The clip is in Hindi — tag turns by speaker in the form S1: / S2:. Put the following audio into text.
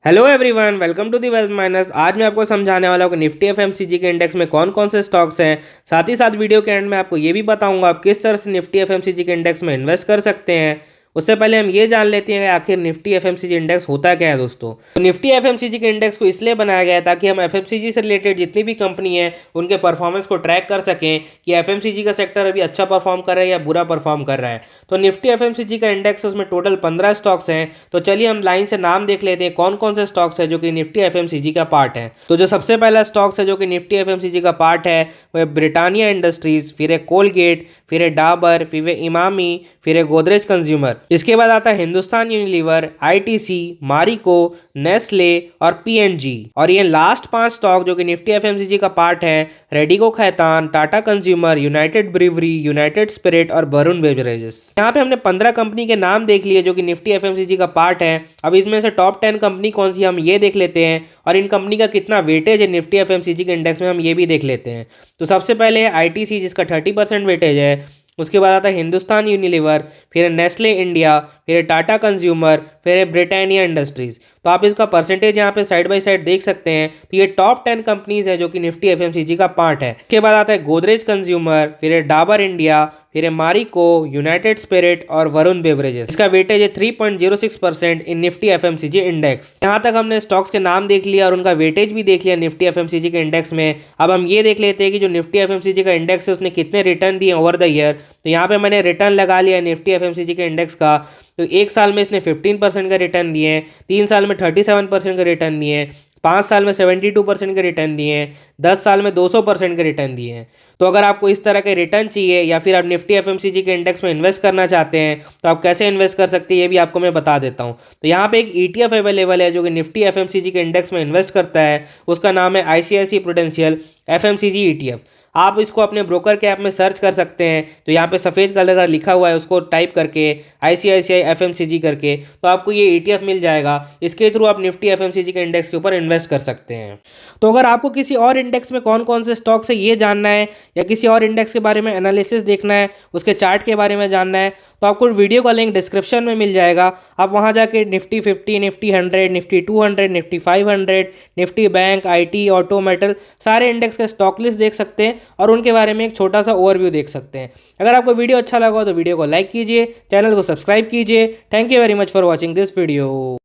S1: Hello everyone, welcome to the wealth minus. आज मैं आपको समझाने वाला हूँ कि निफ्टी एफएमसीजी के इंडेक्स में कौन कौन से स्टॉक्स हैं। साथ ही साथ वीडियो के एंड में आपको ये भी बताऊंगा आप किस तरह से निफ्टी एफएमसीजी के इंडेक्स में इन्वेस्ट कर सकते हैं। उससे पहले हम ये जान लेते हैं कि आखिर निफ्टी एफएमसीजी इंडेक्स होता क्या है दोस्तों। तो निफ्टी एफएमसीजी के इंडेक्स को इसलिए बनाया गया है ताकि हम एफएमसीजी से रिलेटेड जितनी भी कंपनी है उनके परफॉर्मेंस को ट्रैक कर सकें कि एफएमसीजी का सेक्टर अभी अच्छा परफॉर्म कर रहा है या बुरा परफॉर्म कर रहा है। तो निफ्टी एफएमसीजी का इंडेक्स है, उसमें टोटल 15 स्टॉक्स हैं। तो चलिए हम लाइन से नाम देख लेते हैं कौन कौन से स्टॉक्स है जो कि निफ्टी एफएमसीजी का पार्ट है। तो जो सबसे पहला स्टॉक्स है जो कि निफ्टी एफएमसीजी का पार्ट है वो है ब्रिटानिया इंडस्ट्रीज, फिर है कोलगेट, फिर है डाबर, फिर है इमामी, फिर है गोदरेज कंज्यूमर। इसके बाद आता है Hindustan Unilever, ITC, Marico, Nestle और पीएनजी। और ये लास्ट 5 स्टॉक जो कि निफ्टी एफएमसीजी का पार्ट है Radico Khaitan, Tata consumer, united brewery, united spirit और वरुण बेवरेजेस। यहाँ पे हमने 15 कंपनी के नाम देख लिए जो कि निफ्टी एफएमसीजी का पार्ट है। अब इसमें से टॉप 10 कंपनी कौन सी हम ये देख लेते हैं और इन कंपनी का कितना वेटेज है निफ्टी एफएमसीजी के इंडेक्स में हम ये भी देख लेते हैं। तो सबसे पहले है आईटीसी जिसका 30% वेटेज है। उसके बाद आता है हिंदुस्तान यूनिलीवर, फिर है नेस्ले इंडिया, फिर है टाटा कंज्यूमर, फिर है ब्रिटानिया इंडस्ट्रीज। तो आप इसका परसेंटेज यहाँ पे साइड बाय साइड देख सकते हैं। तो ये टॉप 10 कंपनीज है जो कि निफ्टी एफएमसीजी का पार्ट है। इसके बाद आता है गोदरेज कंज्यूमर, फिर है डाबर इंडिया, फिर है मारिको, यूनाइटेड स्पिरिट और वरुण बेवरेजेस। इसका वेटेज है 3.06% इन निफ्टी एफएमसीजी इंडेक्स। यहाँ तक हमने स्टॉक्स के नाम देख लिया और उनका वेटेज भी देख लिया निफ्टी एफएमसीजी के इंडेक्स में। अब हम ये देख लेते हैं कि जो निफ्टी एफएमसीजी का इंडेक्स है उसने कितने रिटर्न दिए ओवर द ईयर। तो यहाँ पे मैंने रिटर्न लगा लिया निफ्टी एफएमसीजी के इंडेक्स का। तो एक साल में इसने 15% का रिटर्न दिए हैं, 3 साल में 37% का रिटर्न दिए हैं, 5 साल में 72% के रिटर्न दिए हैं, 10 साल में 200% के रिटर्न दिए हैं। तो अगर आपको इस तरह के रिटर्न चाहिए या फिर आप निफ्टी एफएमसीजी के इंडेक्स में इन्वेस्ट करना चाहते हैं तो आप कैसे इन्वेस्ट कर सकते हैं ये भी आपको मैं बता देता हूं। तो यहाँ पे एक ईटीएफ अवेलेबल है जो कि निफ्टी एफएमसीजी के इंडेक्स में इन्वेस्ट करता है। उसका नाम है आईसीआईसी प्रूडेंशियल एफएमसीजी ईटीएफ। आप इसको अपने ब्रोकर के ऐप में सर्च कर सकते हैं। तो यहाँ पे सफ़ेद कलर का लिखा हुआ है, उसको टाइप करके आईसीआईसीआई एफएमसीजी करके तो आपको ये ईटीएफ मिल जाएगा। इसके थ्रू आप निफ्टी एफएमसीजी के इंडेक्स के ऊपर इन्वेस्ट कर सकते हैं। तो अगर आपको किसी और इंडेक्स में कौन कौन से स्टॉक्स है ये जानना है या किसी और इंडेक्स के बारे में एनालिसिस देखना है, उसके चार्ट के बारे में जानना है, तो आपको वीडियो का लिंक डिस्क्रिप्शन में मिल जाएगा। आप वहाँ जाके Nifty 50, Nifty 100, Nifty 200, Nifty 500, Nifty bank, IT, auto, metal सारे इंडेक्स का स्टॉक लिस्ट देख सकते हैं और उनके बारे में एक छोटा सा ओवरव्यू देख सकते हैं। अगर आपको वीडियो अच्छा लगा हो तो वीडियो को लाइक कीजिए, चैनल को सब्सक्राइब कीजिए। Thank you very much for watching this video.